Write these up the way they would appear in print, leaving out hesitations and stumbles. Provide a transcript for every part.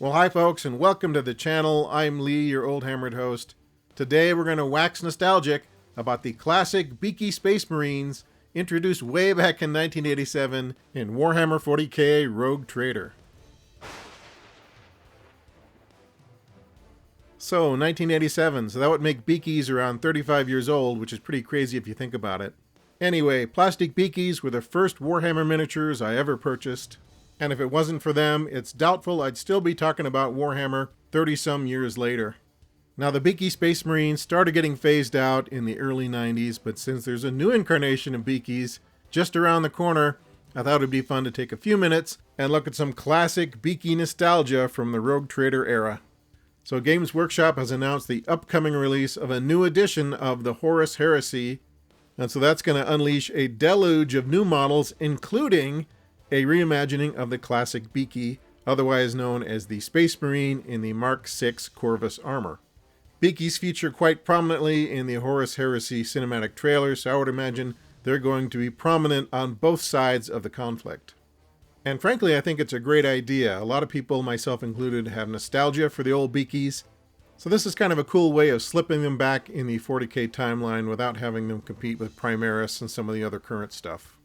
Well, hi folks, and welcome to the channel. I'm Lee, your old-hammered host. Today we're going to wax nostalgic about the classic Beaky Space Marines introduced way back in 1987 in Warhammer 40k Rogue Trader. So, 1987, so that would make Beakies around 35 years old, which is pretty crazy if you think about it. Anyway, plastic Beakies were the first Warhammer miniatures I ever purchased. And if it wasn't for them, it's doubtful I'd still be talking about Warhammer 30-some years later. Now, the Beaky Space Marines started getting phased out in the early 90s, but since there's a new incarnation of Beakies just around the corner, I thought it'd be fun to take a few minutes and look at some classic Beaky nostalgia from the Rogue Trader era. So Games Workshop has announced the upcoming release of a new edition of the Horus Heresy, and so that's going to unleash a deluge of new models, including a reimagining of the classic Beaky, otherwise known as the Space Marine in the Mark VI Corvus armor. Beakies feature quite prominently in the Horus Heresy cinematic trailer, so I would imagine they're going to be prominent on both sides of the conflict. And frankly, I think it's a great idea. A lot of people, myself included, have nostalgia for the old Beakies, so this is kind of a cool way of slipping them back in the 40k timeline without having them compete with Primaris and some of the other current stuff.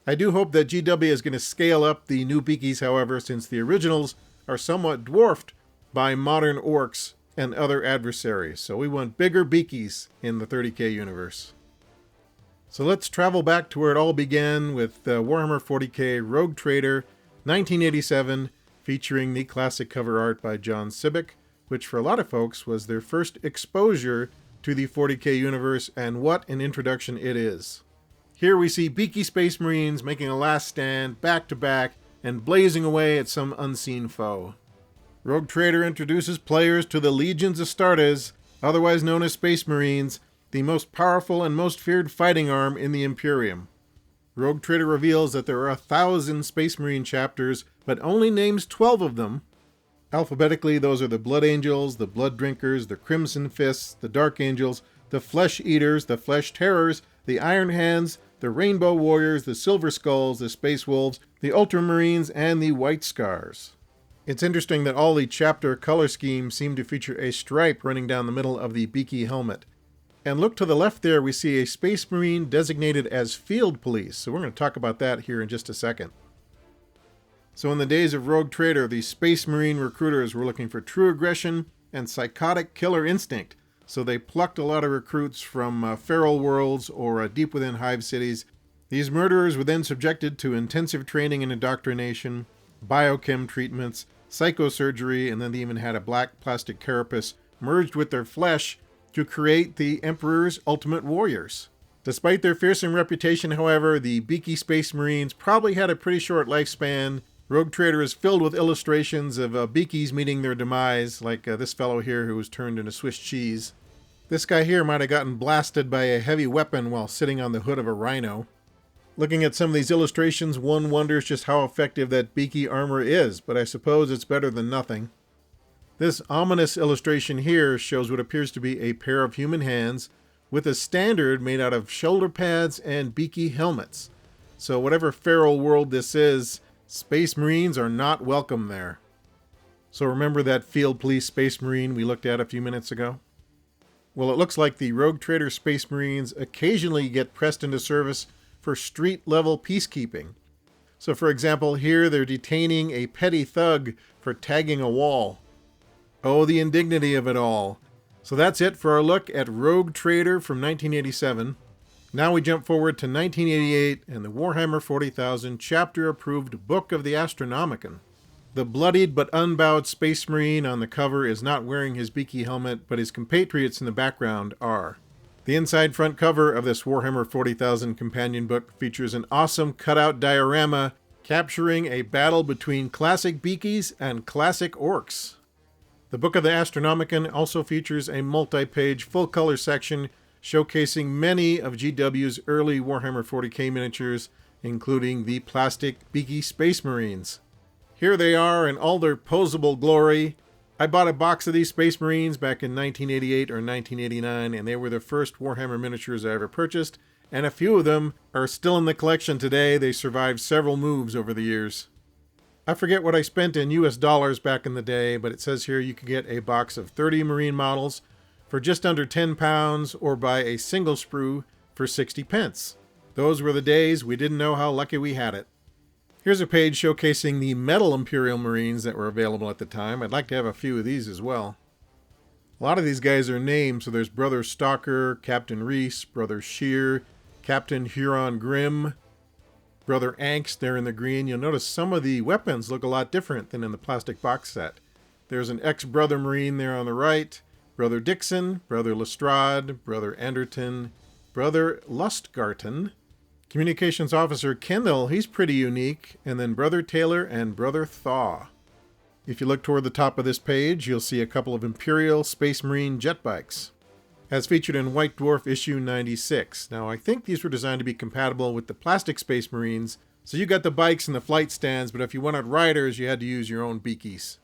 I do hope that GW is going to scale up the new Beakies, however, since the originals are somewhat dwarfed by modern orcs and other adversaries. So we want bigger Beakies in the 30k universe. So let's travel back to where it all began with Warhammer 40k Rogue Trader 1987, featuring the classic cover art by John Sibbick, which for a lot of folks was their first exposure to the 40k universe, and what an introduction it is. Here we see Beaky Space Marines making a last stand, back to back, and blazing away at some unseen foe. Rogue Trader introduces players to the Legions Astartes, otherwise known as Space Marines, the most powerful and most feared fighting arm in the Imperium. Rogue Trader reveals that there are 1,000 Space Marine chapters, but only names 12 of them. Alphabetically, those are the Blood Angels, the Blood Drinkers, the Crimson Fists, the Dark Angels, the Flesh Eaters, the Flesh Terrors, the Iron Hands, the Rainbow Warriors, the Silver Skulls, the Space Wolves, the Ultramarines, and the White Scars. It's interesting that all the chapter color schemes seem to feature a stripe running down the middle of the Beaky helmet. And look to the left there, we see a Space Marine designated as Field Police, so we're going to talk about that here in just a second. So in the days of Rogue Trader, the Space Marine recruiters were looking for true aggression and psychotic killer instinct, so they plucked a lot of recruits from feral worlds or deep within hive cities. These murderers were then subjected to intensive training and indoctrination, biochem treatments, psychosurgery, and then they even had a black plastic carapace merged with their flesh to create the Emperor's ultimate warriors. Despite their fearsome reputation, however, the Beaky Space Marines probably had a pretty short lifespan. Rogue Trader is filled with illustrations of Beakies meeting their demise, like this fellow here who was turned into Swiss cheese. This guy here might have gotten blasted by a heavy weapon while sitting on the hood of a rhino. Looking at some of these illustrations, one wonders just how effective that Beaky armor is, but I suppose it's better than nothing. This ominous illustration here shows what appears to be a pair of human hands with a standard made out of shoulder pads and Beaky helmets. So whatever feral world this is, Space Marines are not welcome there. So remember that Field Police Space Marine we looked at a few minutes ago? Well, it looks like the Rogue Trader Space Marines occasionally get pressed into service for street-level peacekeeping. So for example, here they're detaining a petty thug for tagging a wall. Oh, the indignity of it all. So that's it for our look at Rogue Trader from 1987. Now we jump forward to 1988 and the Warhammer 40,000 chapter-approved Book of the Astronomicon. The bloodied but unbowed Space Marine on the cover is not wearing his Beaky helmet, but his compatriots in the background are. The inside front cover of this Warhammer 40,000 companion book features an awesome cutout diorama capturing a battle between classic Beakies and classic orcs. The Book of the Astronomicon also features a multi-page full-color section showcasing many of GW's early Warhammer 40k miniatures, including the plastic Beaky Space Marines. Here they are in all their posable glory. I bought a box of these Space Marines back in 1988 or 1989, and they were the first Warhammer miniatures I ever purchased, and a few of them are still in the collection today. They survived several moves over the years. I forget what I spent in US dollars back in the day, but it says here you could get a box of 30 Marine models for just under £10 or buy a single sprue for 60 pence. Those were the days we didn't know how lucky we had it. Here's a page showcasing the metal Imperial Marines that were available at the time. I'd like to have a few of these as well. A lot of these guys are named, so there's Brother Stalker, Captain Reese, Brother Shear, Captain Huron Grimm, Brother Angst there in the green. You'll notice some of the weapons look a lot different than in the plastic box set. There's an ex-Brother Marine there on the right, Brother Dixon, Brother Lestrade, Brother Anderton, Brother Lustgarten, Communications Officer Kendall, he's pretty unique, and then Brother Taylor and Brother Thaw. If you look toward the top of this page, you'll see a couple of Imperial Space Marine jet bikes, as featured in White Dwarf issue 96. Now, I think these were designed to be compatible with the plastic Space Marines, so you got the bikes and the flight stands, but if you wanted riders, you had to use your own Beakies.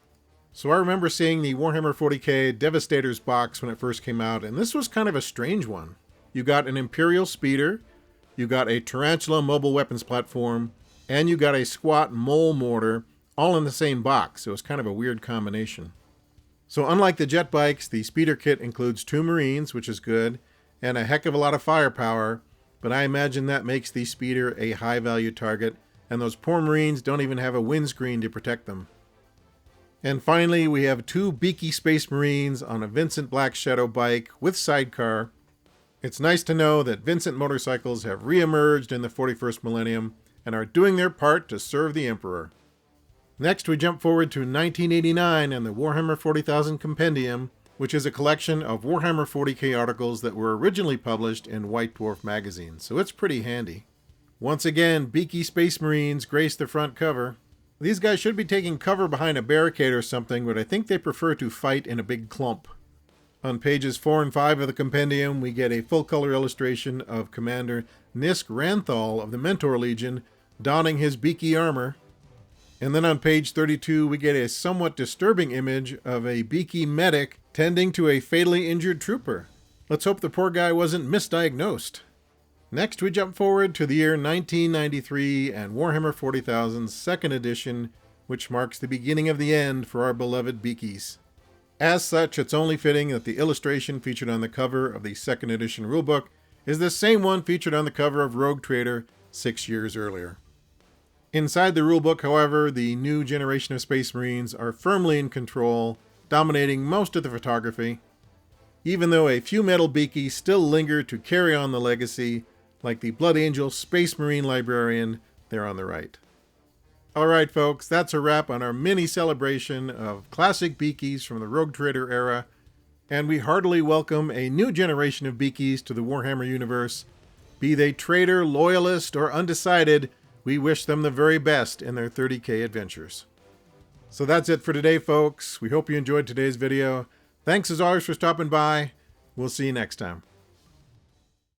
So I remember seeing the Warhammer 40k Devastators box when it first came out, and this was kind of a strange one. You got an Imperial speeder, you got a Tarantula mobile weapons platform, and you got a squat mole mortar, all in the same box. It was kind of a weird combination. So unlike the jet bikes, the speeder kit includes 2 Marines, which is good, and a heck of a lot of firepower, but I imagine that makes the speeder a high-value target, and those poor Marines don't even have a windscreen to protect them. And finally, we have 2 Beaky Space Marines on a Vincent Black Shadow bike with sidecar. It's nice to know that Vincent motorcycles have re-emerged in the 41st millennium and are doing their part to serve the Emperor. Next, we jump forward to 1989 and the Warhammer 40,000 Compendium, which is a collection of Warhammer 40k articles that were originally published in White Dwarf magazine, so it's pretty handy. Once again, Beaky Space Marines grace the front cover. These guys should be taking cover behind a barricade or something, but I think they prefer to fight in a big clump. On pages 4 and 5 of the compendium, we get a full-color illustration of Commander Nisk Ranthal of the Mentor Legion donning his Beaky armor. And then on page 32, we get a somewhat disturbing image of a Beaky medic tending to a fatally injured trooper. Let's hope the poor guy wasn't misdiagnosed. Next, we jump forward to the year 1993 and Warhammer 40,000's second edition, which marks the beginning of the end for our beloved Beakies. As such, it's only fitting that the illustration featured on the cover of the second edition rulebook is the same one featured on the cover of Rogue Trader 6 years earlier. Inside the rulebook, however, the new generation of Space Marines are firmly in control, dominating most of the photography, even though a few metal Beakies still linger to carry on the legacy, like the Blood Angel Space Marine Librarian there on the right. Alright folks, that's a wrap on our mini celebration of classic Beakies from the Rogue Trader era, and we heartily welcome a new generation of Beakies to the Warhammer universe. Be they traitor, loyalist, or undecided, we wish them the very best in their 30k adventures. So that's it for today folks, we hope you enjoyed today's video. Thanks as always for stopping by, we'll see you next time.